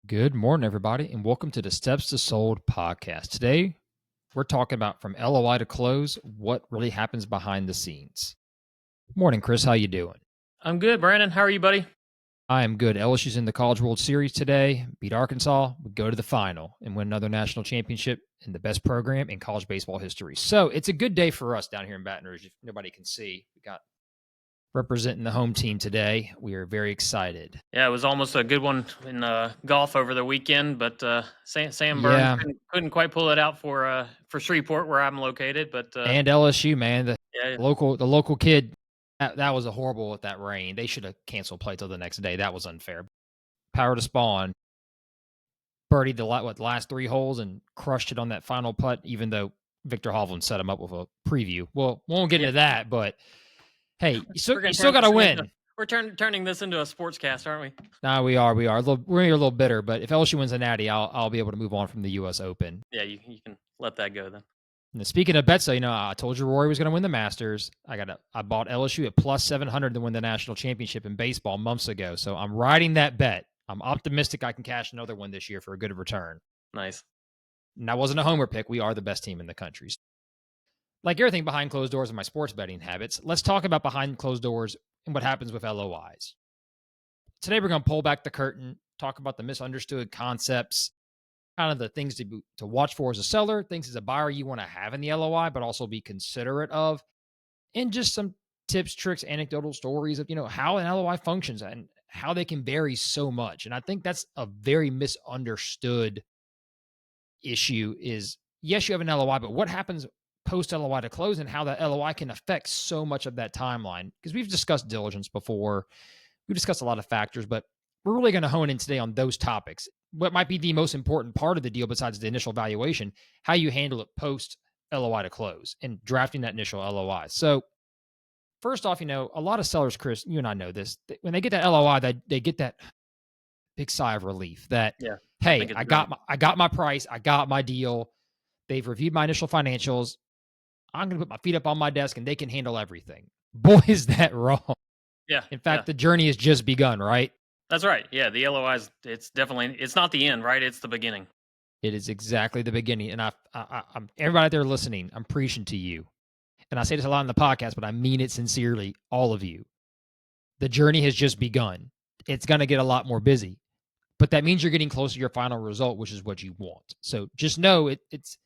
Good morning, everybody, and welcome to the Steps to Sold podcast. Today, we're talking about from LOI to close, what really happens behind the scenes. Morning, Chris. How you doing? I'm good, Brandon. How are you, buddy? I am good. LSU's in the College World Series today. Beat Arkansas. We go to the final and win another national championship in the best program in college baseball history. So it's a good day for us down here in Baton Rouge. If nobody can see, we got representing the home team today. We are very excited. Yeah, it was almost a good one in golf over the weekend, but Sam Burns Yeah, couldn't quite pull it out for Shreveport, where I'm located. But and LSU, man, the yeah, local kid. That was a horrible with that rain. They should have canceled play till the next day. That was unfair. Power to Spawn birdied the last three holes and crushed it on that final putt. Even though Victor Hovland set him up with a preview. Well, we won't get into that, but hey, you still got to win. We're turning this into a sportscast, aren't we? Nah, we are. We're a little bitter, but if LSU wins a natty, I'll be able to move on from the U.S. Open. Yeah, you can let that go then. And speaking of bets, though, I told you Rory was going to win the Masters. I bought LSU at plus 700 to win the national championship in baseball months ago. So I'm riding that bet. I'm optimistic I can cash another one this year for a good return. Nice. And that wasn't a homer pick. We are the best team in the country. Like everything behind closed doors in my sports betting habits, let's talk about behind closed doors and what happens with LOIs. Today, we're going to pull back the curtain, talk about the misunderstood concepts, kind of the things to watch for as a seller, things as a buyer you want to have in the LOI, but also be considerate of, and just some tips, tricks, anecdotal stories of, how an LOI functions and how they can vary so much. And I think that's a very misunderstood issue is, yes, you have an LOI, but what happens post LOI to close and how that LOI can affect so much of that timeline? Because we've discussed diligence before. We've discussed a lot of factors, but we're really going to hone in today on those topics. What might be the most important part of the deal besides the initial valuation, how you handle it post LOI to close and drafting that initial LOI. So first off, a lot of sellers, Chris, you and I know this, when they get that LOI, they get that big sigh of relief that, Yeah. hey, I got my price, I got my deal. They've reviewed my initial financials. I'm going to put my feet up on my desk and they can handle everything. Boy, is that wrong. Yeah. In fact, the journey has just begun, right? That's right. Yeah, the LOIs, it's not the end, right? It's the beginning. It is exactly the beginning. And I'm everybody out there listening, I'm preaching to you. And I say this a lot in the podcast, but I mean it sincerely, all of you. The journey has just begun. It's going to get a lot more busy, but that means you're getting closer to your final result, which is what you want. So just know it's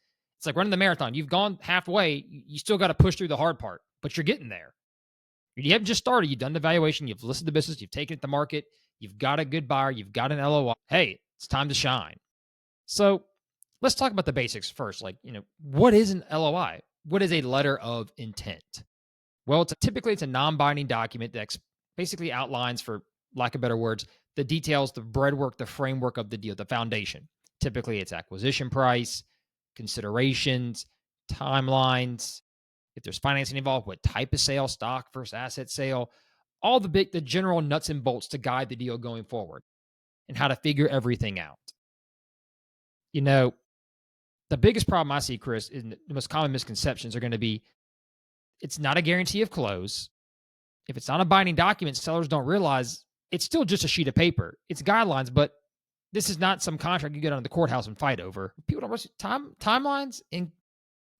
like running the marathon. You've gone halfway. You still got to push through the hard part, but you're getting there. You haven't just started. You've done the valuation. You've listed the business. You've taken it to market. You've got a good buyer. You've got an LOI. Hey, it's time to shine. So let's talk about the basics first. Like, what is an LOI? What is a letter of intent? Well, typically it's a non-binding document that basically outlines, for lack of better words, the details, the breadwork, the framework of the deal, the foundation. Typically it's acquisition price, considerations, timelines, if there's financing involved, what type of sale, stock versus asset sale, all the general nuts and bolts to guide the deal going forward and how to figure everything out. The biggest problem I see, Chris, and the most common misconceptions are going to be, it's not a guarantee of close. If it's not a binding document, sellers don't realize it's still just a sheet of paper. It's guidelines, but this is not some contract you get on the courthouse and fight over. People don't realize timelines and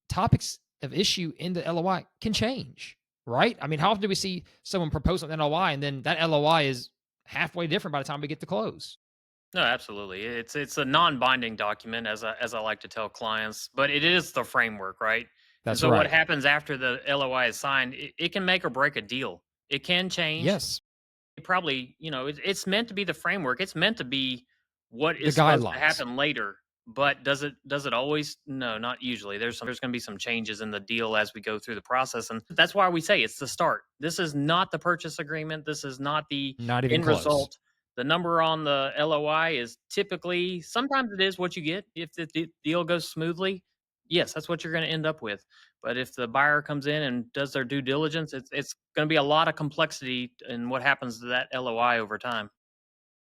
topics of issue in the LOI can change, right? I mean, how often do we see someone propose an LOI and then that LOI is halfway different by the time we get to close? No, absolutely. It's a non-binding document, as I like to tell clients, but it is the framework, right? That's so right. what happens after the LOI is signed, it can make or break a deal. It can change. Yes. It probably, it's meant to be the framework. It's meant to be what is The supposed guidelines. to happen later. But does it always? No, not usually. There's going to be some changes in the deal as we go through the process, and that's why we say it's the start. This is not the purchase agreement. This is not the even end close. result. The number on the LOI is typically, sometimes it is what you get. If the deal goes smoothly, yes, that's what you're going to end up with. But if the buyer comes in and does their due diligence, it's going to be a lot of complexity in what happens to that LOI over time.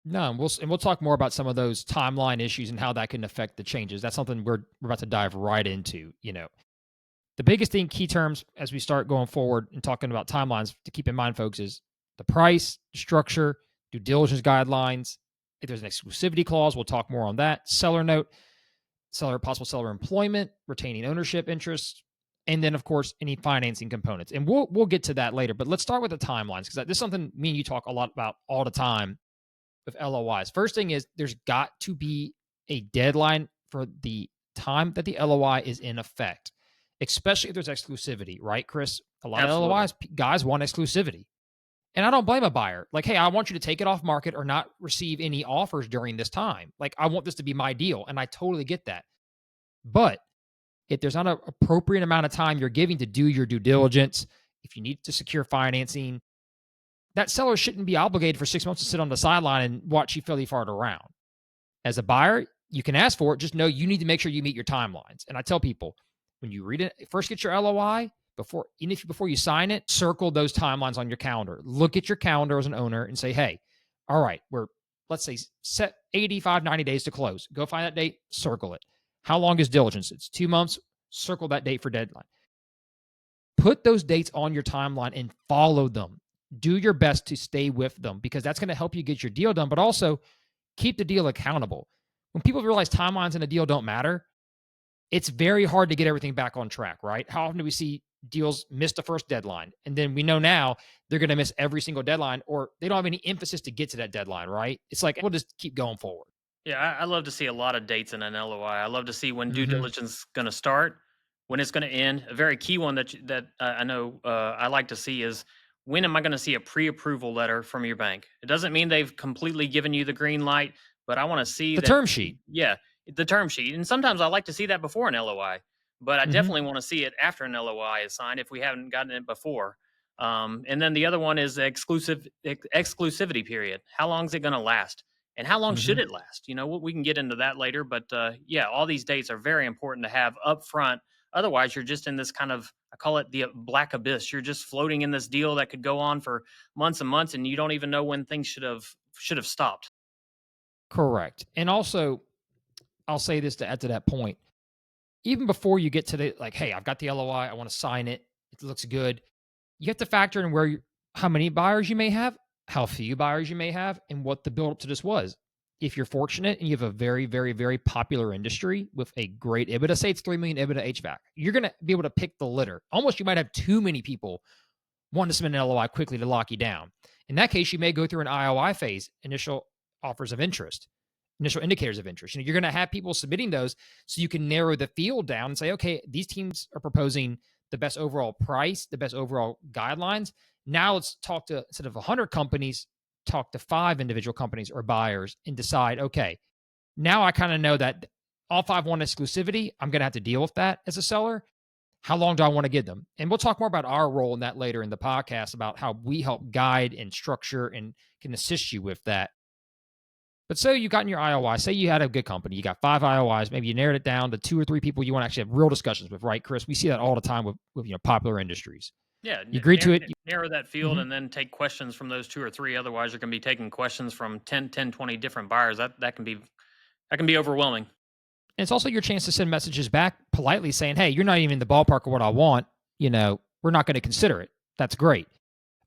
No, we'll talk more about some of those timeline issues and how that can affect the changes. That's something we're about to dive right into. The biggest thing, key terms as we start going forward and talking about timelines to keep in mind, folks, is the price, structure, due diligence guidelines, If there's an exclusivity clause, we'll talk more on that. Seller note, possible seller employment, retaining ownership interests, and then of course any financing components. And we'll get to that later. But let's start with the timelines, because this is something me and you talk a lot about all the time with LOIs. First thing is there's got to be a deadline for the time that the LOI is in effect, especially if there's exclusivity, right, Chris? A lot of Absolutely. LOIs, guys want exclusivity. And I don't blame a buyer. Like, hey, I want you to take it off market or not receive any offers during this time. Like, I want this to be my deal. And I totally get that. But if there's not an appropriate amount of time you're giving to do your due diligence, if you need to secure financing, that seller shouldn't be obligated for 6 months to sit on the sideline and watch you filly fart around. As a buyer, you can ask for it. Just know you need to make sure you meet your timelines. And I tell people, when you read it, first get your LOI, before you sign it, circle those timelines on your calendar. Look at your calendar as an owner and say, hey, all right, let's say set 85, 90 days to close. Go find that date, circle it. How long is diligence? It's 2 months. Circle that date for deadline. Put those dates on your timeline and follow them. Do your best to stay with them, because that's going to help you get your deal done, but also keep the deal accountable. When people realize timelines in a deal don't matter, it's very hard to get everything back on track, right? How often do we see deals miss the first deadline? And then we know now they're going to miss every single deadline, or they don't have any emphasis to get to that deadline, right? It's like, we'll just keep going forward. Yeah, I love to see a lot of dates in an LOI. I love to see when due Mm-hmm. diligence is going to start, when it's going to end. A very key one that I know I like to see is, when am I going to see a pre-approval letter from your bank? It doesn't mean they've completely given you the green light, but I want to see The that. term sheet. Yeah, the term sheet. And sometimes I like to see that before an LOI, but I Mm-hmm. definitely want to see it after an LOI is signed if we haven't gotten it before. And then the other one is the exclusivity period. How long is it going to last? And how long Mm-hmm. should it last? We can get into that later, but yeah, all these dates are very important to have up front. Otherwise, you're just in this kind of, I call it the black abyss. You're just floating in this deal that could go on for months and months, and you don't even know when things should have stopped. Correct. And also, I'll say this to add to that point. Even before you get to the, like, hey, I've got the LOI, I want to sign it, it looks good. You have to factor in how many buyers you may have, how few buyers you may have, and what the build up to this was. If you're fortunate and you have a very, very, very popular industry with a great EBITDA, say it's 3 million EBITDA HVAC, you're going to be able to pick the litter. Almost, you might have too many people wanting to submit an LOI quickly to lock you down. In that case, you may go through an IOI phase, initial offers of interest, initial indicators of interest. You're going to have people submitting those so you can narrow the field down and say, okay, these teams are proposing the best overall price, the best overall guidelines. Now let's talk to, instead of 100 companies, talk to 5 individual companies or buyers and decide, okay, now I kind of know that all 5 want exclusivity. I'm going to have to deal with that as a seller. How long do I want to give them? And we'll talk more about our role in that later in the podcast, about how we help guide and structure and can assist you with that. But say you got in your IOI, say you had a good company, you got 5 IOIs, maybe you narrowed it down to 2 or 3 people you want to actually have real discussions with, right, Chris? We see that all the time with popular industries. Yeah, You agreed to it. narrow that field Mhm. and then take questions from those 2 or 3. Otherwise, you're going to be taking questions from 20 different buyers. That can be overwhelming. And it's also your chance to send messages back politely saying, hey, you're not even in the ballpark of what I want. We're not going to consider it. That's great.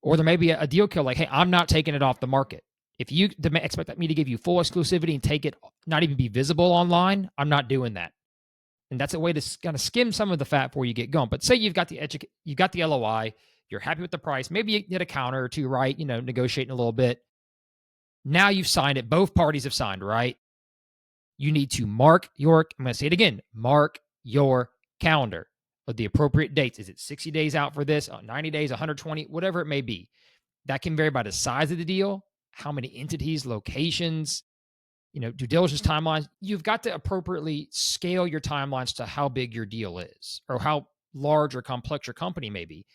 Or there may be a deal kill like, hey, I'm not taking it off the market. If you expect me to give you full exclusivity and take it, not even be visible online, I'm not doing that. And that's a way to kind of skim some of the fat before you get going. But say you've got the LOI, you're happy with the price, maybe you hit a counter or two, right? Negotiating a little bit. Now you've signed it. Both parties have signed, right? You need to I'm going to say it again, mark your calendar of the appropriate dates. Is it 60 days out for this, 90 days, 120, whatever it may be? That can vary by the size of the deal, how many entities, locations, due diligence timelines. You've got to appropriately scale your timelines to how big your deal is or how large or complex your company may be.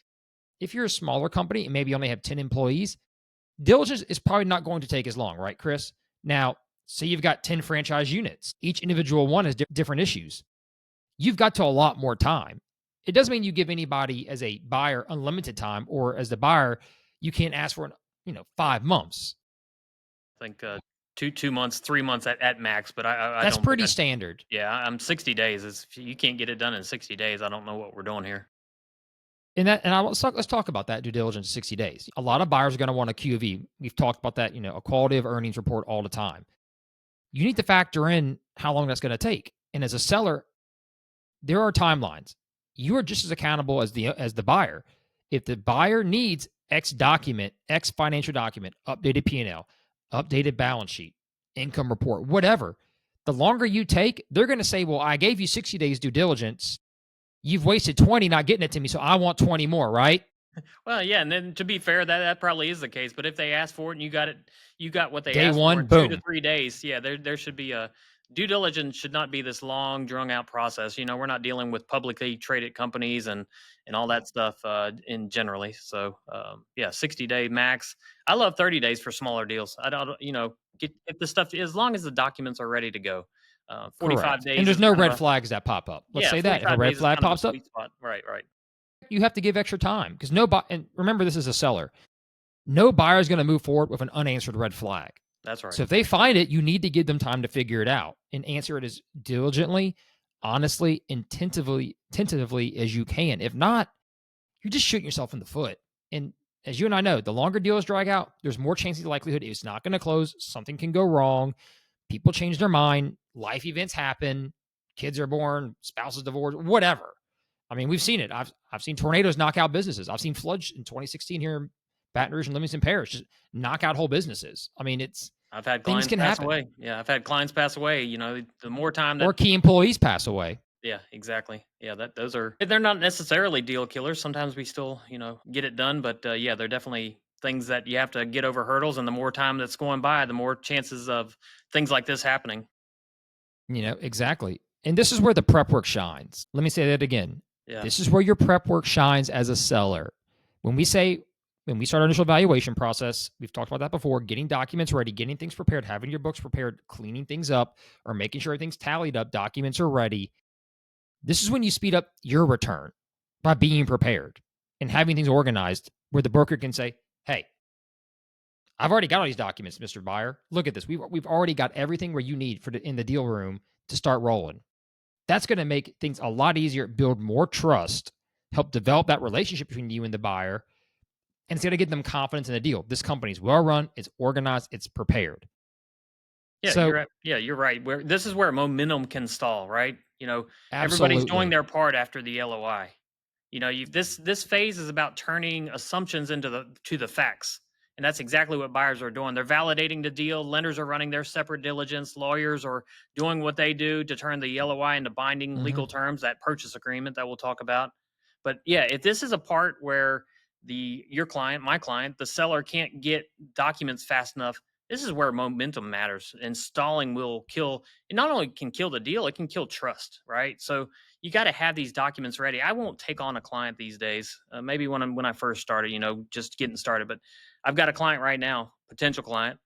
If you're a smaller company and maybe you only have 10 employees, diligence is probably not going to take as long, right, Chris? Now, say you've got 10 franchise units. Each individual one has different issues. You've got to allot more time. It doesn't mean you give anybody as a buyer unlimited time, or as the buyer, you can't ask for 5 months. I think 2 months, 3 months at max. But I That's don't think pretty I. standard. Yeah, I'm 60 days. If you can't get it done in 60 days, I don't know what we're doing here. Let's talk about that due diligence 60 days. A lot of buyers are going to want a QV. We've talked about that, a quality of earnings report all the time. you need to factor in how long that's going to take. And as a seller, there are timelines. You are just as accountable as the buyer. If the buyer needs X document, X financial document, updated P&L, updated balance sheet, income report, whatever, the longer you take, they're going to say, well, I gave you 60 days due diligence. You've wasted 20 not getting it to me, so I want 20 more, right? Well, yeah, and then to be fair, that probably is the case. But if they ask for it and you got what they Day asked for one, in 2 to 3 days. boom. Yeah, there should be a due diligence should not be this long, drawn out process. We're not dealing with publicly traded companies and all that stuff in generally. So yeah, 60-day max. I love 30 days for smaller deals. I don't, get the stuff as long as the documents are ready to go. 45 Correct. And days there's is no kind of red a flags that pop up. Let's yeah, say that. If a 45 red days is flag kind of a pops up, sweet spot. Right, right. you have to give extra time because and remember, this is a seller. No buyer is going to move forward with an unanswered red flag. That's right. So if they find it, you need to give them time to figure it out and answer it as diligently, honestly, and tentatively as you can. If not, you're just shooting yourself in the foot. And as you and I know, the longer deals drag out, there's more chances of likelihood it's not going to close. Something can go wrong. People change their mind. Life events happen. Kids are born. Spouses divorce. Whatever. I mean, we've seen it. I've seen tornadoes knock out businesses. I've seen floods in 2016 here in Baton Rouge and Livingston Parish just knock out whole businesses. I mean, I've had things clients can pass happen, away. Yeah, I've had clients pass away. The more time that or key employees pass away. yeah, exactly. Yeah, that those are they're not necessarily deal killers. Sometimes we still, get it done, but yeah, they're definitely things that you have to get over hurdles, and the more time that's going by, the more chances of things like this happening. Exactly. And this is where the prep work shines. Let me say that again. Yeah. This is where your prep work shines as a seller. When we start our initial evaluation process, we've talked about that before, getting documents ready, getting things prepared, having your books prepared, cleaning things up, or making sure everything's tallied up, documents are ready. This is when you speed up your return by being prepared and having things organized where the broker can say, hey, I've already got all these documents, Mr. Buyer. Look at this. We've already got everything where you need in the deal room to start rolling. That's going to make things a lot easier, build more trust, help develop that relationship between you and the buyer, and it's going to give them confidence in the deal. This company's well run, it's organized, it's prepared. Yeah, you're So, right. Yeah, you're right. Where this is where momentum can stall, right? Everybody's doing absolutely. their part after the LOI. This phase is about turning assumptions to the facts. And that's exactly what buyers are doing. They're validating the deal. Lenders are running their separate diligence. Lawyers are doing what they do to turn the LOI into binding legal Mm-hmm. terms, that purchase agreement that we'll talk about. But yeah, if this is a part where your client, my client, the seller can't get documents fast enough, this is where momentum matters. And stalling will kill. It not only can kill the deal, it can kill trust, right? So you got to have these documents ready. I won't take on a client these days. Maybe when I first started, just getting started. But I've got a client right now, potential client.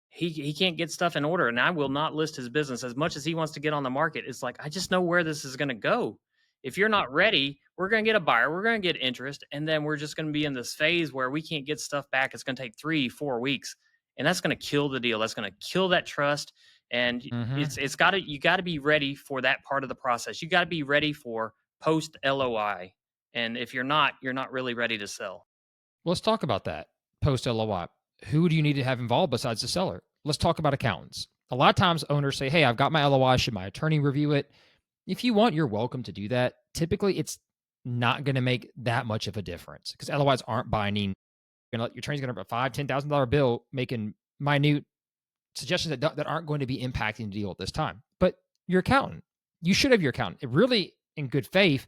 He can't get stuff in order, and I will not list his business as much as he wants to get on the market. It's like I just know where this is going to go. If you're not ready, we're going to get a buyer, we're going to get interest, and then we're just going to be in this phase where we can't get stuff back. It's going to take 3-4 weeks, and that's going to kill the deal. That's going to kill that trust. And Mm-hmm. it's got to you got to be ready for that part of the process. You got to be ready for post LOI. And if you're not really ready to sell. Let's talk about that post LOI. Who do you need to have involved besides the seller? Let's talk about accountants. A lot of times owners say, hey, I've got my LOI. Should my attorney review it? If you want, you're welcome to do that. Typically, it's not going to make that much of a difference because LOIs aren't binding. Your attorney's going to have a $5,000-$10,000 bill making minute suggestions that aren't going to be impacting the deal at this time. But your accountant, you should have your accountant. It really, in good faith,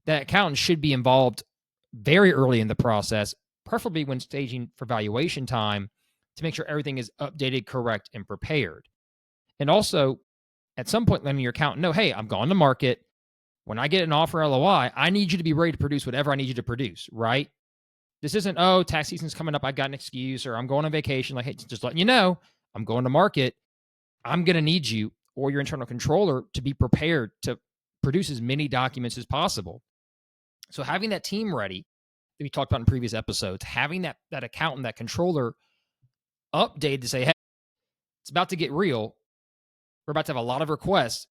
that accountant should be involved very early in the process, preferably when staging for valuation time, to make sure everything is updated, correct, and prepared. And also, at some point, letting your accountant know, hey, I'm going to market. When I get an offer LOI, I need you to be ready to produce whatever I need you to produce, right? This isn't, oh, tax season's coming up. I got an excuse, or I'm going on vacation. Like, hey, just letting you know, I'm going to market. I'm going to need you or your internal controller to be prepared to produce as many documents as possible. So having that team ready that we talked about in previous episodes, having that accountant, that controller updated to say, hey, it's about to get real. We're about to have a lot of requests.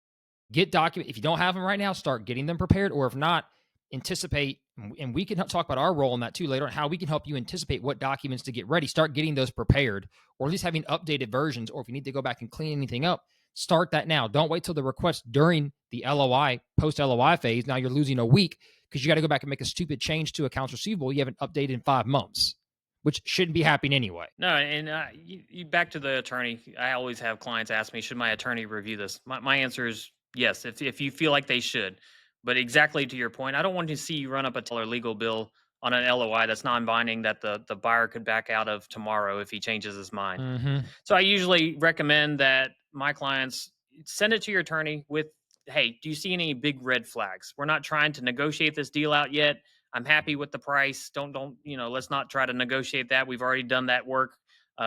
Get document. If you don't have them right now, start getting them prepared. Or if not, anticipate, and we can talk about our role in that too later on, how we can help you anticipate what documents to get ready. Start getting those prepared, or at least having updated versions, or if you need to go back and clean anything up, start that now. Don't wait till the request during the LOI, post-LOI phase. Now you're losing a week because you got to go back and make a stupid change to accounts receivable you haven't updated in 5 months, which shouldn't be happening anyway. No, and you back to the attorney. I always have clients ask me, should my attorney review this? My answer is yes, if you feel like they should. But exactly to your point, I don't want to see you run up a dollar legal bill on an LOI that's non-binding that the buyer could back out of tomorrow if he changes his mind. Mm-hmm. So I usually recommend that my clients send it to your attorney with, hey, do you see any big red flags? We're not trying to negotiate this deal out yet. I'm happy with the price. Don't, let's not try to negotiate that. We've already done that work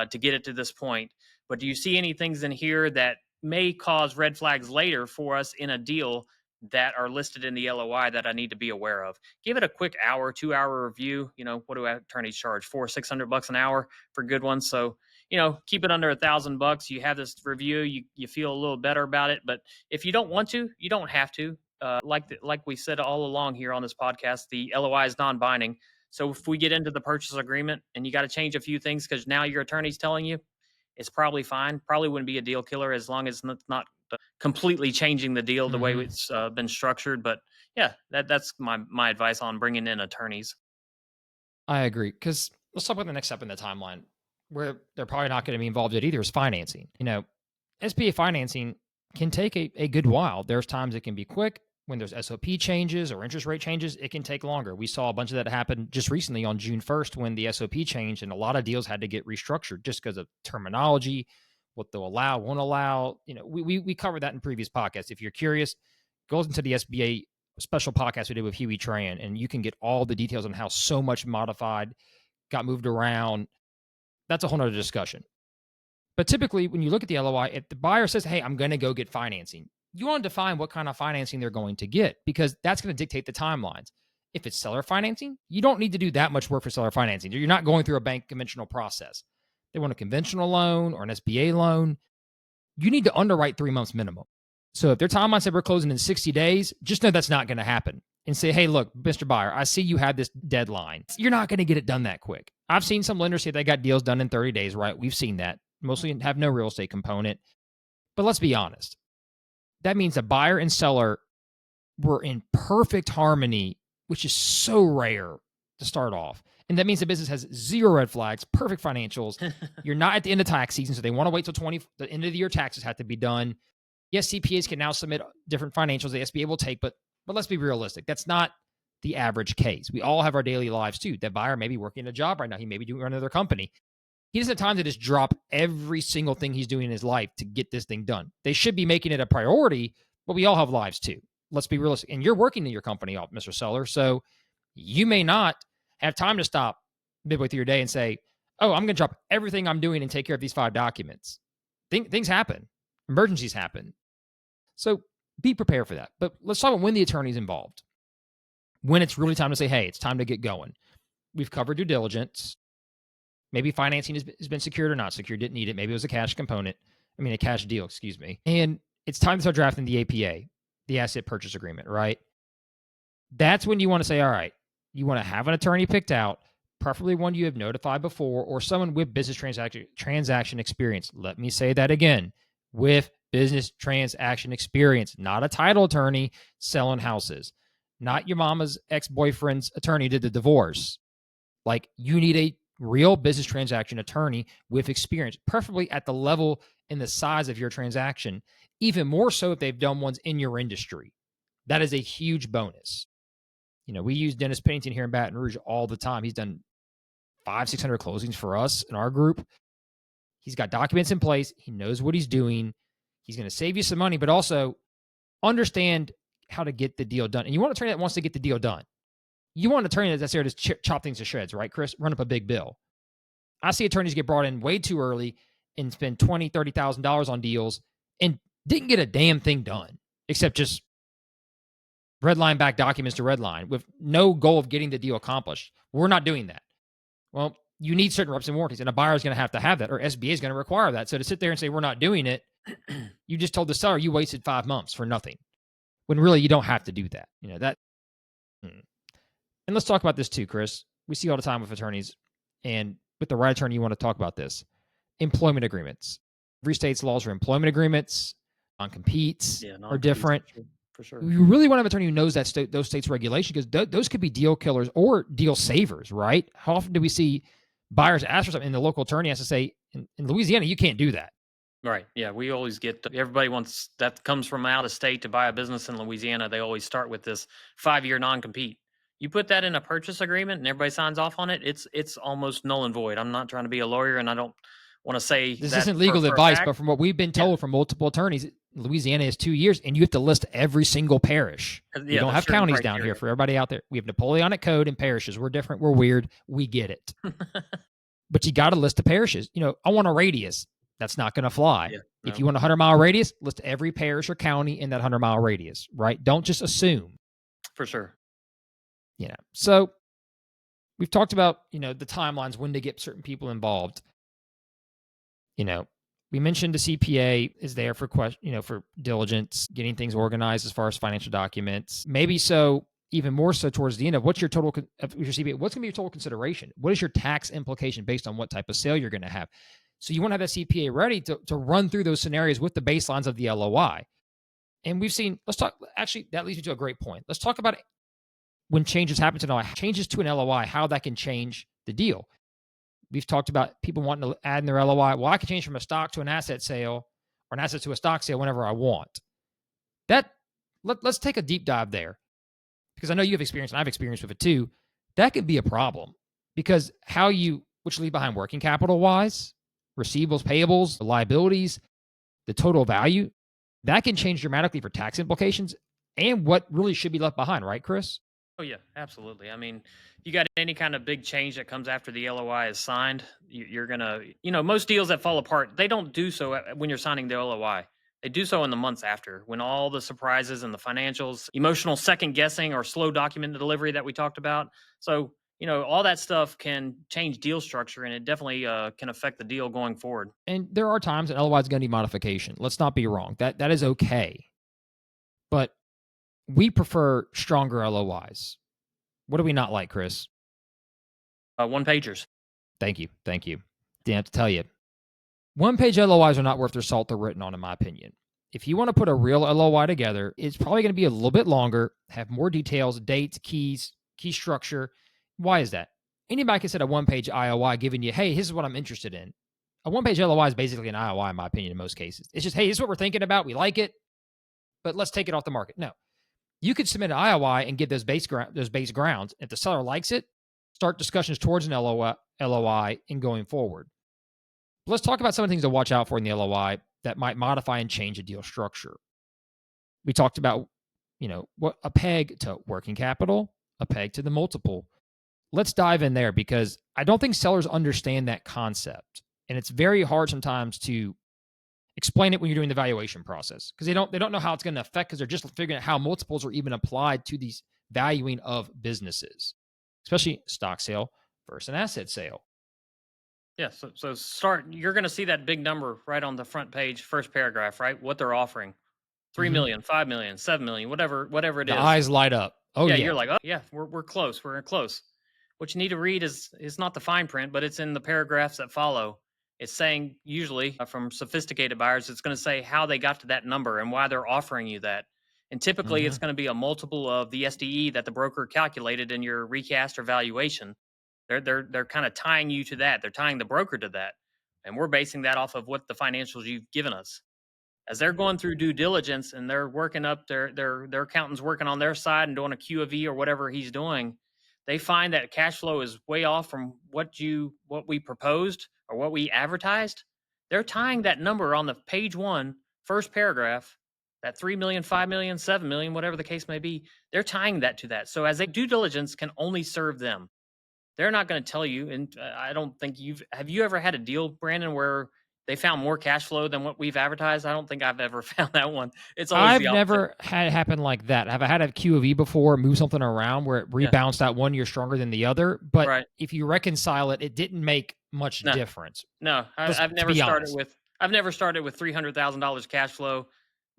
to get it to this point. But do you see any things in here that may cause red flags later for us in a deal that are listed in the LOI that I need to be aware of? Give it a quick hour, 2 hour review. What do attorneys charge? $400-600 an hour for good ones. So, keep it under $1,000. You have this review, you feel a little better about it. But if you don't want to, you don't have to. Like we said all along here on this podcast, the LOI is non-binding. So if we get into the purchase agreement and you got to change a few things because now your attorney's telling you, it's probably fine. Probably wouldn't be a deal killer as long as it's not completely changing the deal the way it's been structured. But yeah, that's my advice on bringing in attorneys. I agree. Because let's talk about the next step in the timeline where they're probably not going to be involved in either is financing. SBA financing can take a good while. There's times it can be quick. When there's SOP changes or interest rate changes, it can take longer. We saw a bunch of that happen just recently on June 1st when the SOP changed and a lot of deals had to get restructured just because of terminology, what they'll allow, won't allow. We covered that in previous podcasts. If you're curious, go into the SBA special podcast we did with Huey Tran, and you can get all the details on how so much modified, got moved around. That's a whole nother discussion. But typically, when you look at the LOI, if the buyer says, hey, I'm going to go get financing, you want to define what kind of financing they're going to get because that's going to dictate the timelines. If it's seller financing, you don't need to do that much work for seller financing. You're not going through a bank conventional process. They want a conventional loan or an SBA loan. You need to underwrite 3 months minimum. So if their timeline said we're closing in 60 days, just know that's not going to happen. And say, hey, look, Mr. Buyer, I see you have this deadline. You're not going to get it done that quick. I've seen some lenders say they got deals done in 30 days, right? We've seen that. Mostly have no real estate component. But let's be honest. That means the buyer and seller were in perfect harmony, which is so rare to start off. And that means the business has 0 red flags, perfect financials. You're not at the end of tax season, so they want to wait till the end of the year taxes have to be done. Yes, CPAs can now submit different financials the SBA will take, but let's be realistic. That's not the average case. We all have our daily lives too. That buyer may be working a job right now. He may be doing another company. He doesn't have time to just drop every single thing he's doing in his life to get this thing done. They should be making it a priority, but we all have lives too. Let's be realistic. And you're working in your company, Mr. Seller, so you may not have time to stop midway through your day and say, oh, I'm going to drop everything I'm doing and take care of these 5 documents. Things happen. Emergencies happen. So be prepared for that. But let's talk about when the attorney's involved. When it's really time to say, hey, it's time to get going. We've covered due diligence. Maybe financing has been secured or not secured, didn't need it. Maybe it was a cash a cash deal, excuse me. And it's time to start drafting the APA, the asset purchase agreement, right? That's when you want to say, all right, you want to have an attorney picked out, preferably one you have notified before or someone with business transaction experience. Let me say that again, with business transaction experience, not a title attorney selling houses, not your mama's ex-boyfriend's attorney did the divorce. Like you need a real business transaction attorney with experience, preferably at the level and the size of your transaction, even more so if they've done ones in your industry. That is a huge bonus. We use Dennis Pennington here in Baton Rouge all the time. He's done 500-600 closings for us in our group. He's got documents in place. He knows what he's doing. He's going to save you some money, but also understand how to get the deal done. And you want an attorney that wants to get the deal done. You want an attorney that's there to chop things to shreds, right, Chris? Run up a big bill. I see attorneys get brought in way too early and spend $20,000, $30,000 on deals and didn't get a damn thing done except just redline back documents to redline with no goal of getting the deal accomplished. We're not doing that. Well, you need certain reps and warranties, and a buyer is going to have that, or SBA is going to require that. So to sit there and say, we're not doing it, you just told the seller you wasted 5 months for nothing, when really you don't have to do that. And let's talk about this too, Chris. We see all the time with attorneys, and with the right attorney, you want to talk about this. Employment agreements. Every state's laws are employment agreements. Non-competes Yeah, are non-competes different. for sure. You really want to have an attorney who knows that those states' regulation, because those could be deal killers or deal savers, right? How often do we see buyers ask for something and the local attorney has to say, in Louisiana, you can't do that. Right. Yeah, we always get everybody wants that comes from out of state to buy a business in Louisiana. They always start with this 5-year non-compete. You put that in a purchase agreement and everybody signs off on it, it's almost null and void. I'm not trying to be a lawyer and I don't want to say This that isn't legal for a advice, fact. but from what we've been Yeah. told from multiple attorneys, Louisiana is 2 years, and you have to list every single parish. We Yeah, don't there's have certain counties down here criteria. for everybody out there. We have Napoleonic code and parishes. We're different. We're weird. We get it. But you got to list the parishes. I want a radius. That's not going to fly. Yeah. If No, you want a 100-mile radius, list every parish or county in that 100-mile radius, right? Don't just assume. for sure. So we've talked about, the timelines, when to get certain people involved. We mentioned the CPA is there for for diligence, getting things organized as far as financial documents. Maybe so, even more so towards the end of what's your total of your CPA, what's going to be your total consideration? What is your tax implication based on what type of sale you're going to have? So you want to have that CPA ready to run through those scenarios with the baselines of the LOI. And we've seen, let's talk, actually, that leads me to a great point. Let's talk about when changes happen to an LOI, changes to an LOI, how that can change the deal. We've talked about people wanting to add in their LOI. Well, I can change from a stock to an asset sale or an asset to a stock sale whenever I want. Let's take a deep dive there, because I know you have experience and I've experienced with it too. That could be a problem, because what you leave behind working capital wise, receivables, payables, the liabilities, the total value, that can change dramatically for tax implications and what really should be left behind, right, Chris? Oh yeah, absolutely. I mean, you got any kind of big change that comes after the LOI is signed, you're gonna, most deals that fall apart, they don't do so when you're signing the LOI. They do so in the months after, when all the surprises and the financials, emotional second guessing or slow document delivery that we talked about. So, all that stuff can change deal structure, and it definitely can affect the deal going forward. And there are times an LOI is going to need modification. Let's not be wrong. That is okay. But we prefer stronger LOIs. What do we not like, Chris? One pagers. Thank you. Didn't have to tell you. One-page LOIs are not worth their salt they're written on, in my opinion. If you want to put a real LOI together, it's probably going to be a little bit longer, have more details, dates, keys, key structure. Why is that? Anybody can set a one-page IOI giving you, hey, this is what I'm interested in. A one-page LOI is basically an IOI, in my opinion, in most cases. It's just, hey, this is what we're thinking about. We like it, but let's take it off the market. No. You could submit an IOI and give those base grounds. If the seller likes it, start discussions towards an LOI and going forward. Let's talk about some of the things to watch out for in the LOI that might modify and change a deal structure. We talked about, what a peg to working capital, a peg to the multiple. Let's dive in there, because I don't think sellers understand that concept. And it's very hard sometimes to explain it when you're doing the valuation process, because they don't know how it's going to affect, because they're just figuring out how multiples are even applied to these valuing of businesses, especially stock sale versus an asset sale. Yeah, so you're going to see that big number right on the front page, first paragraph, right? What they're offering. 3 Mhm. million, 5 million, 7 million, whatever it The is. eyes light up. Oh Yeah, yeah. you're like, "Oh, yeah, we're close. We're close." What you need to read is not the fine print, but it's in the paragraphs that follow. It's saying, usually, from sophisticated buyers, it's going to say how they got to that number and why they're offering you that. And typically, it's Mhm. going to be a multiple of the SDE that the broker calculated in your recast or valuation. They're kind of tying you to that. They're tying the broker to that, and we're basing that off of what the financials you've given us. As they're going through due diligence and they're working up their accountant's working on their side and doing a Q of E or whatever he's doing, they find that cash flow is way off from what we proposed or what we advertised. They're tying that number on the page one, first paragraph, that 3 million, 5 million, 7 million, whatever the case may be. They're tying that to that. So as they due diligence can only serve them. They're not going to tell you. And I don't think have you ever had a deal, Brandon, where they found more cash flow than what we've advertised? I don't think I've ever found that one. It's always I've the opposite. never had it happen like that. Have I had a Q of E before, move something around where it Yeah. rebounced out one year stronger than the other? But Right. if you reconcile it, it didn't make much No, difference. no. To be honest, I've never started with $300,000 cash flow.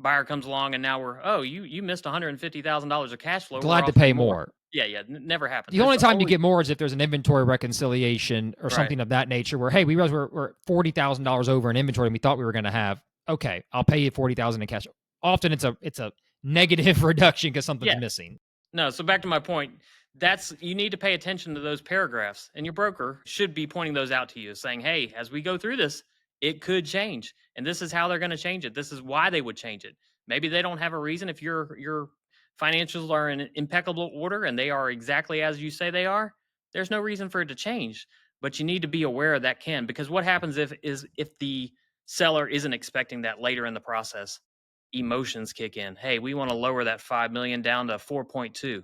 Buyer comes along and now you missed $150,000 of cash flow. We're glad to offering pay you more. more. Yeah, never happens. The It's only time you always get more is if there's an inventory reconciliation or right. something of that nature where, hey, we realize we're $40,000 over in inventory and we thought we were going to have. Okay, I'll pay you $40,000 in cash. Often it's a negative reduction because something's Yeah. missing. No, so back to my point, that's you need to pay attention to those paragraphs, and your broker should be pointing those out to you, saying, "Hey, as we go through this, it could change, and this is how they're going to change it. This is why they would change it. Maybe they don't have a reason. If your financials are in impeccable order and they are exactly as you say they are, there's no reason for it to change. But you need to be aware that can because what happens if the seller isn't expecting that later in the process, emotions kick in. Hey, we want to lower that 5 million down to 4.2,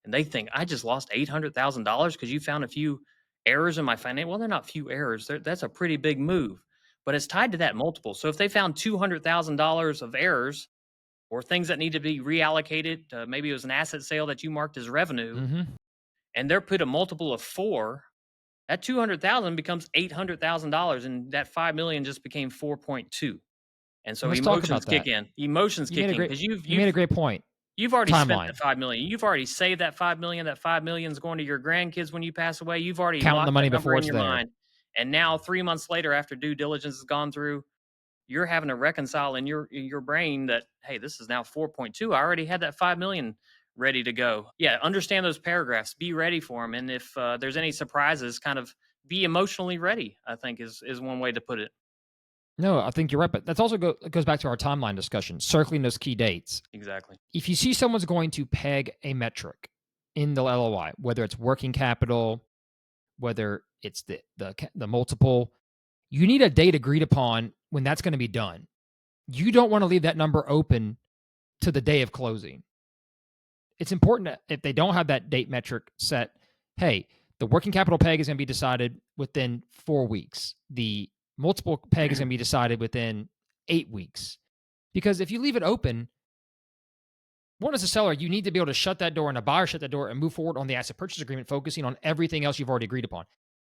and they think I just lost $800,000 because you found a few errors in my finance. Well, they're not few errors. That's a pretty big move, but it's tied to that multiple. So if they found $200,000 of errors or things that need to be reallocated, maybe it was an asset sale that you marked as revenue, Mm-hmm. and they're put a multiple of 4, that 200,000 becomes $800,000, and that 5 million just became 4.2. And And so let's talk emotions about kick that. in. Emotions You made kick a in great because you made a great point. you've already spent Timeline. that 5 million. You've already saved that 5 million. That 5 million is going to your grandkids when you pass away. You've already Counting the locked that money number before in it's your there. mind. And now 3 months later, after due diligence has gone through, you're having to reconcile in your brain that, hey, this is now 4.2. I already had that 5 million ready to go. Yeah, understand those paragraphs. Be ready for them. And if there's any surprises, kind of be emotionally ready, I think is one way to put it. No, I think you're right, but that's also goes back to our timeline discussion, circling those key dates. Exactly. If you see someone's going to peg a metric in the LOI, whether it's working capital, whether it's the multiple, you need a date agreed upon when that's going to be done. You don't want to leave that number open to the day of closing. It's important that if they don't have that date metric set, hey, the working capital peg is going to be decided within 4 weeks. The multiple peg is going to be decided within 8 weeks. Because if you leave it open, one, as a seller, you need to be able to shut that door and a buyer shut that door and move forward on the asset purchase agreement, focusing on everything else you've already agreed upon.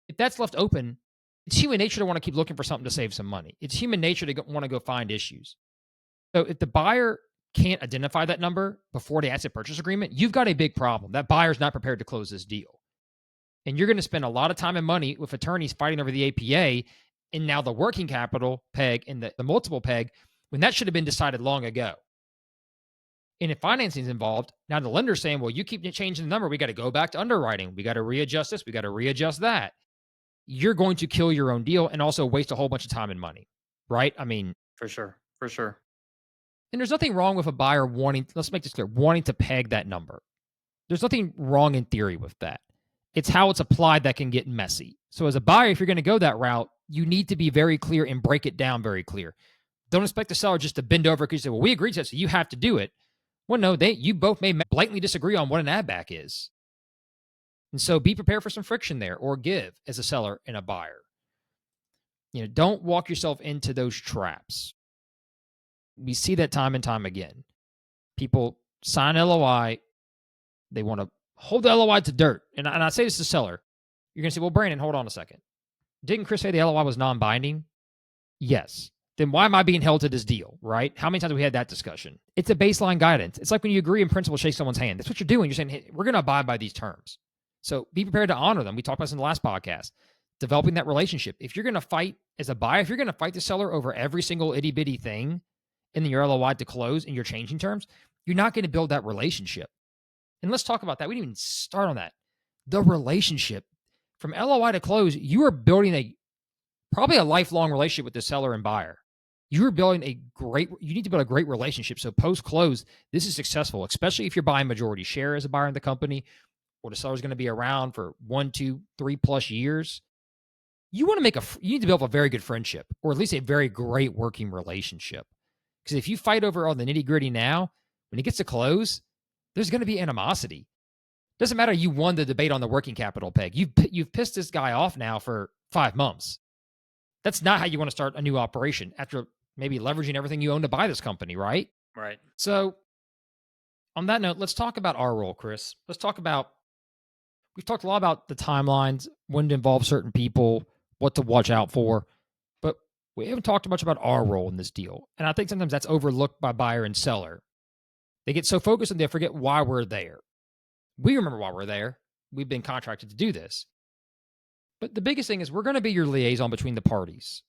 If that's left open, it's human nature to want to keep looking for something to save some money. It's human nature to want to go find issues. So if the buyer can't identify that number before the asset purchase agreement, you've got a big problem. That buyer's not prepared to close this deal. And you're going to spend a lot of time and money with attorneys fighting over the APA and now the working capital peg and the multiple peg when that should have been decided long ago. And if financing is involved, now the lender's saying, well, you keep changing the number. We got to go back to underwriting. We got to readjust this. We got to readjust that. You're going to kill your own deal and also waste a whole bunch of time and money, right? I mean, For sure. For sure. and there's nothing wrong with a buyer wanting, let's make this clear, wanting to peg that number. There's nothing wrong in theory with that. It's how it's applied that can get messy. So as a buyer, if you're going to go that route, you need to be very clear and break it down very clear. Don't expect the seller just to bend over because you say, well, we agreed to that, so you have to do it. Well, no, you both may blatantly disagree on what an add back is. And so be prepared for some friction there or give as a seller and a buyer. Don't walk yourself into those traps. We see that time and time again. People sign LOI, they want to hold the LOI to dirt. And I say this to the seller. You're going to say, well, Brandon, hold on a second. Didn't Chris say the LOI was non-binding? Yes. Then why am I being held to this deal, right? How many times have we had that discussion? It's a baseline guidance. It's like when you agree in principle, shake someone's hand. That's what you're doing. You're saying, hey, we're going to abide by these terms. So be prepared to honor them. We talked about this in the last podcast. Developing that relationship. If you're going to fight as a buyer, if you're going to fight the seller over every single itty bitty thing in your LOI to close and you're changing terms, you're not going to build that relationship. And let's talk about that. We didn't even start on that. The relationship. From LOI to close, you are building probably a lifelong relationship with the seller and buyer. You need to build a great relationship. So post-close, this is successful, especially if you're buying majority share as a buyer in the company, or the seller's going to be around for 1, 2, 3+ years. You need to develop a very good friendship, or at least a very great working relationship. Because if you fight over all the nitty-gritty now, when it gets to close, there's going to be animosity. Doesn't matter you won the debate on the working capital peg. You've pissed this guy off now for 5 months. That's not how you want to start a new operation after maybe leveraging everything you own to buy this company, right? Right. So on that note, let's talk about our role, Chris. We've talked a lot about the timelines, when to involve certain people, what to watch out for, but we haven't talked much about our role in this deal. And I think sometimes that's overlooked by buyer and seller. They get so focused and they forget why we're there. We remember why we're there. We've been contracted to do this. But the biggest thing is we're going to be your liaison between the parties.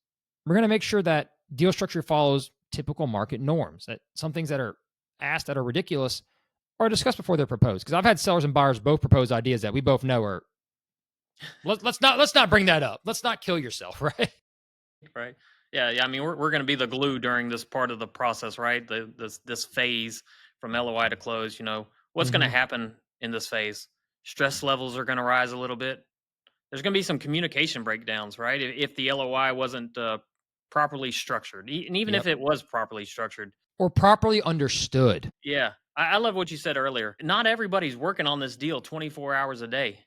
We're going to make sure that deal structure follows typical market norms, that some things that are asked that are ridiculous are discussed before they're proposed. Because I've had sellers and buyers both propose ideas that we both know are let's not bring that up. Let's not kill yourself, right? Right. Yeah, yeah. I mean, we're going to be the glue during this part of the process, right? This phase from LOI to close. What's going to Mm-hmm. happen in this phase? Stress levels are going to rise a little bit. There's going to be some communication breakdowns, right? If the LOI wasn't properly structured, and even if Yep. it was properly structured. Or properly understood. Yeah, I love what you said earlier. Not everybody's working on this deal 24 hours a day.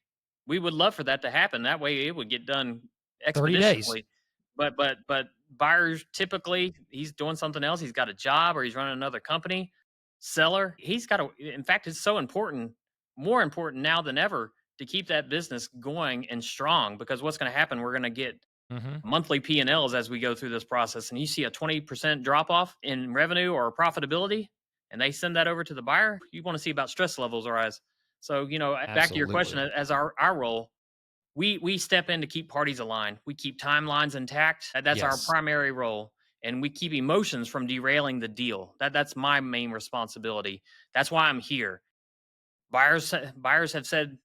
We would love for that to happen. That way, it would get done 30 days. expeditiously. But buyers typically he's doing something else. He's got a job or he's running another company. Seller, he's got to. In fact, it's so important, more important now than ever, to keep that business going and strong. Because what's going to happen? We're going to get Mm-hmm. monthly P&Ls as we go through this process, and you see a 20% drop off in revenue or profitability, and they send that over to the buyer, you want to see about stress levels rise. So, back to your question, Absolutely. as our role, we step in to keep parties aligned. We keep timelines intact. That's our Yes. primary role. And we keep emotions from derailing the deal. That's my main responsibility. That's why I'm here. Buyers have said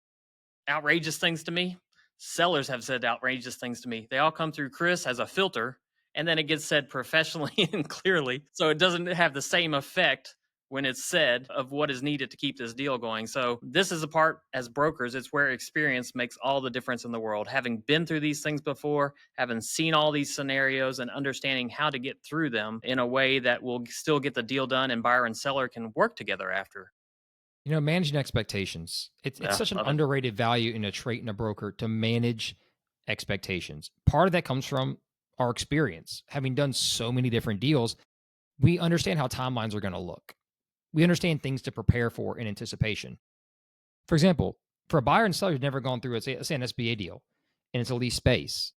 outrageous things to me. Sellers have said outrageous things to me. They all come through Chris as a filter, and then it gets said professionally and clearly. So it doesn't have the same effect when it's said of what is needed to keep this deal going. So this is a part as brokers, it's where experience makes all the difference in the world. Having been through these things before, having seen all these scenarios and understanding how to get through them in a way that will still get the deal done and buyer and seller can work together after. Managing expectations. It's Yeah, such an love it. underrated value in a trait in a broker to manage expectations. Part of that comes from our experience. Having done so many different deals, we understand how timelines are going to look. We understand things to prepare for in anticipation. For example, for a buyer and seller who's never gone through, let's say an SBA deal and it's a lease space,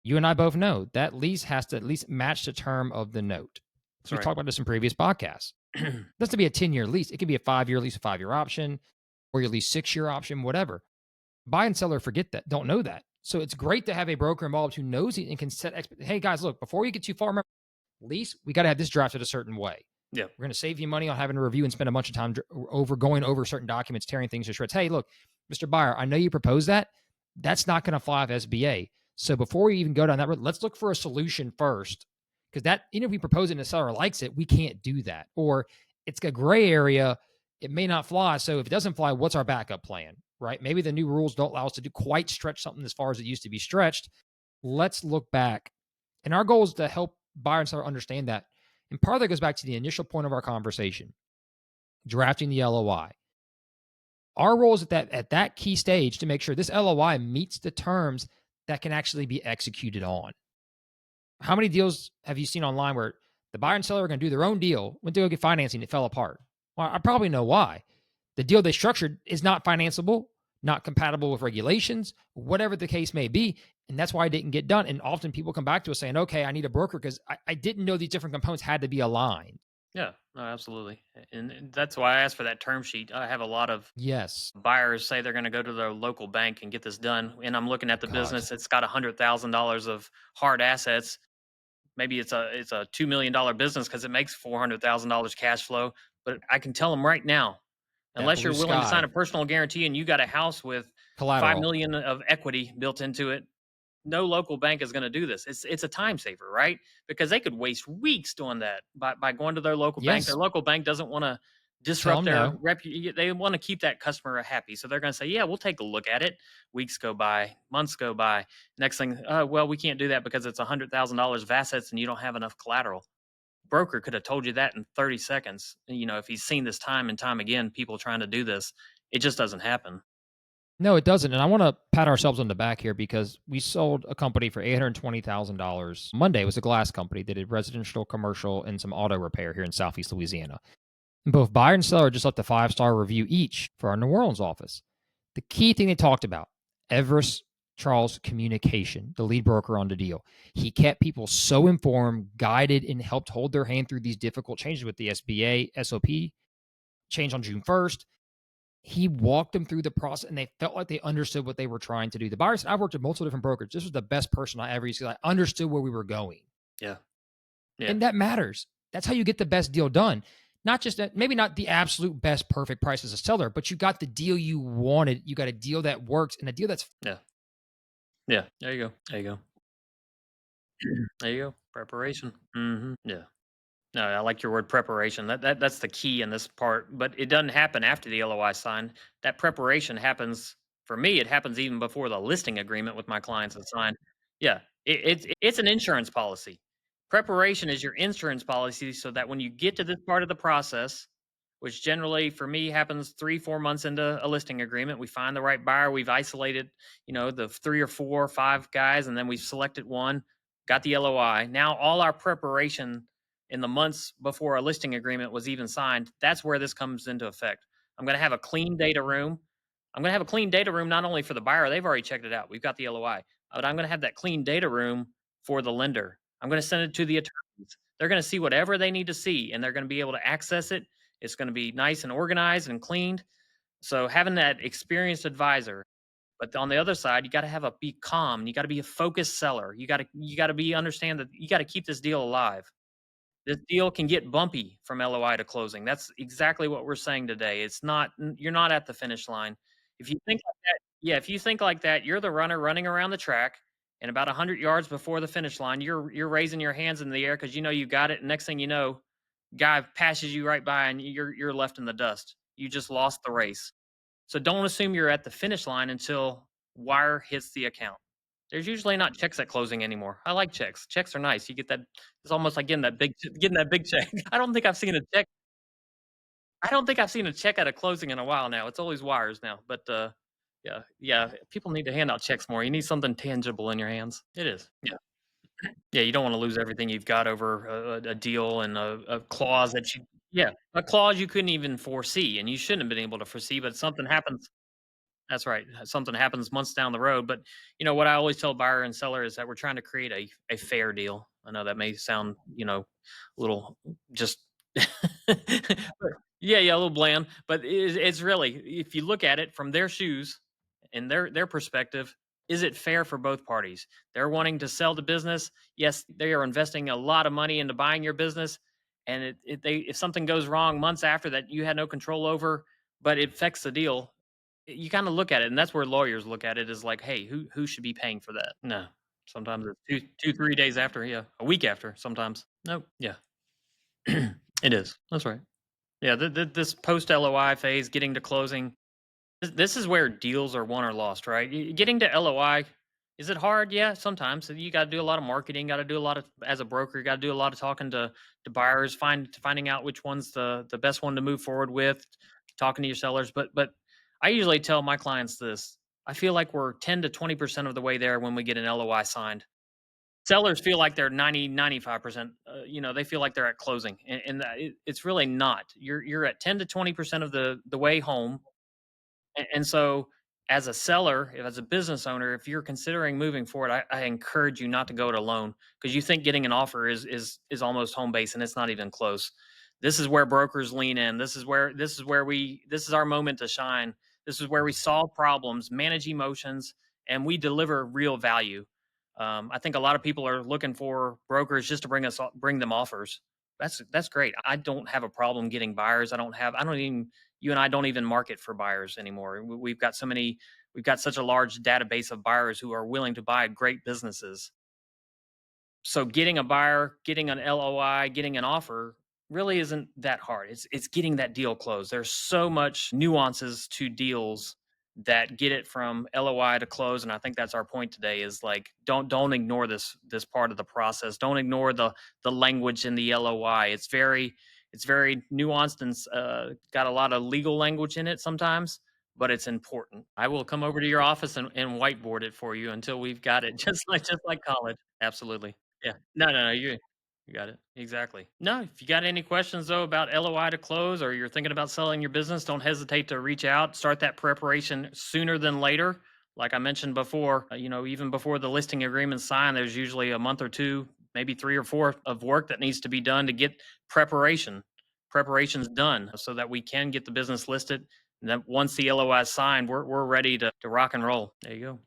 you and I both know that lease has to at least match the term of the note. That's So we right. talked about this in previous podcasts. It doesn't be a 10-year lease. It could be a 5-year lease, a 5-year option, or your lease 6-year option, whatever. Buy and seller forget that, don't know that. So it's great to have a broker involved who knows it and can set hey guys, look, before you get too far, remember, lease, we got to have this drafted a certain way. Yeah. We're going to save you money on having to review and spend a bunch of time going over certain documents, tearing things to shreds. Hey, look, Mr. Buyer, I know you proposed that. That's not going to fly with SBA. So before we even go down that road, let's look for a solution first. Because that, even if we propose it and the seller likes it, we can't do that. Or it's a gray area. It may not fly. So if it doesn't fly, what's our backup plan? Right? Maybe the new rules don't allow us to do quite stretch something as far as it used to be stretched. Let's look back. And our goal is to help buyer and seller understand that. And part of that goes back to the initial point of our conversation, drafting the LOI. Our role is at that key stage to make sure this LOI meets the terms that can actually be executed on. How many deals have you seen online where the buyer and seller are going to do their own deal, went to go get financing, it fell apart? Well, I probably know why. The deal they structured is not financeable, not compatible with regulations, whatever the case may be. And that's why it didn't get done. And often people come back to us saying, okay, I need a broker because I didn't know these different components had to be aligned. Yeah, no, absolutely. And that's why I asked for that term sheet. I have a lot of Yes. buyers say they're going to go to their local bank and get this done. And I'm looking at the God. business. It's got $100,000 of hard assets. Maybe it's a $2 million business because it makes $400,000 cash flow. But I can tell them right now, That unless blue you're willing to sign sky a personal guarantee and you got a house with five collateral. million of equity built into it, no local bank is going to do this. It's a time saver, right? Because they could waste weeks doing that by going to their local bank. Their Yes. local bank doesn't want to Tell disrupt them their no. they want to keep that customer happy. So they're going to say, "Yeah, we'll take a look at it." Weeks go by, months go by. Next thing, well, we can't do that because it's $100,000 of assets and you don't have enough collateral. Broker could have told you that in 30 seconds. If he's seen this time and time again, people trying to do this, it just doesn't happen. No, it doesn't. And I want to pat ourselves on the back here because we sold a company for $820,000. Monday. It was a glass company that did residential, commercial, and some auto repair here in Southeast Louisiana. And both buyer and seller just left a 5-star review each for our New Orleans office. The key thing they talked about, Everest Charles communication, the lead broker on the deal. He kept people so informed, guided, and helped hold their hand through these difficult changes with the SBA SOP change on June 1st. He walked them through the process and they felt like they understood what they were trying to do. The buyer said, I've worked with multiple different brokers. This was the best person I ever used because I understood where we were going. Yeah. Yeah. And that matters. That's how you get the best deal done. Not just that, maybe not the absolute best perfect price as a seller, but you got the deal you wanted. You got a deal that works and a deal that's Yeah. Yeah. There you go. There you go. There you go. Preparation. Yeah. No, I like your word preparation. That's the key in this part, but it doesn't happen after the LOI sign. That preparation happens for me. It happens even before the listing agreement with my clients is signed. Yeah, it's an insurance policy. Preparation is your insurance policy, so that when you get to this part of the process, which generally for me happens 3 4 months into a listing agreement, we find the right buyer. We've isolated, the 3 or 4 or 5 guys, and then we've selected one, got the LOI. Now all our preparation in the months before a listing agreement was even signed, that's where this comes into effect. I'm going to have a clean data room. I'm going to have a clean data room not only for the buyer, they've already checked it out. We've got the LOI, but I'm going to have that clean data room for the lender. I'm going to send it to the attorneys. They're going to see whatever they need to see and they're going to be able to access it. It's going to be nice and organized and cleaned. So having that experienced advisor, but on the other side, you got to be calm. You got to be a focused seller. You got to be understand that you got to keep this deal alive. This deal can get bumpy from LOI to closing. That's exactly what we're saying today. It's not you're not at the finish line. If you think like that, yeah, if you think like that, you're the runner running around the track, and about 100 yards before the finish line, you're raising your hands in the air because you know you got it. And next thing you know, guy passes you right by, and you're left in the dust. You just lost the race. So don't assume you're at the finish line until wire hits the account. There's usually not checks at closing anymore. I like checks. Checks are nice. You get that. It's almost like getting that big check. I don't think I've seen a check. I don't think I've seen a check at a closing in a while now. It's always wires now. But yeah, yeah. People need to hand out checks more. You need something tangible in your hands. It is. Yeah. Yeah, you don't wanna lose everything you've got over a deal and a clause that you yeah, a clause you couldn't even foresee, and you shouldn't have been able to foresee, but something happens. That's right. Something happens months down the road, but, what I always tell buyer and seller is that we're trying to create a fair deal. I know that may sound, a little just yeah, yeah, a little bland, but it's really, if you look at it from their shoes and their perspective, is it fair for both parties? They're wanting to sell the business. Yes, they are investing a lot of money into buying your business, and if something goes wrong months after that you had no control over, but it affects the deal, you kind of look at it, and that's where lawyers look at it is like, hey, who should be paying for that? No, sometimes it's 2 2 3 days after, yeah, a week after, sometimes. Nope, yeah, it is. That's right. Yeah, this post LOI phase, getting to closing, this is where deals are won or lost, right? Getting to LOI, is it hard? Yeah, sometimes. So you got to do a lot of marketing. Got to do a lot of, as a broker. You got to do a lot of talking to buyers, finding out which one's the best one to move forward with, talking to your sellers. But I usually tell my clients this. I feel like we're 10 to 20% of the way there when we get an LOI signed. Sellers feel like they're 90 95%. They feel like they're at closing, it's really not. You're at 10 to 20% of the way home. And so, as a seller, as a business owner, if you're considering moving forward, I encourage you not to go it alone because you think getting an offer is almost home base, and it's not even close. This is where brokers lean in. This is our moment to shine. This is where we solve problems, manage emotions, and we deliver real value. I think a lot of people are looking for brokers just to bring them offers. That's great. I don't have a problem getting buyers. I don't even you and I don't even market for buyers anymore. We've got such a large database of buyers who are willing to buy great businesses. So getting a buyer, getting an LOI, getting an offer really isn't that hard. It's getting that deal closed. There's so much nuances to deals that get it from LOI to close, and I think that's our point today is like don't ignore this part of the process. Don't ignore the language in the LOI. It's very nuanced and got a lot of legal language in it sometimes, but it's important. I will come over to your office and whiteboard it for you until we've got it just like college. Absolutely. Yeah. No, no, no, you got it. Exactly. No, if you got any questions though about LOI to close or you're thinking about selling your business, don't hesitate to reach out. Start that preparation sooner than later. Like I mentioned before, even before the listing agreement signed, there's usually a month or two, maybe 3 or 4 of work that needs to be done to get preparations done so that we can get the business listed. And then once the LOI is signed, we're ready to rock and roll. There you go.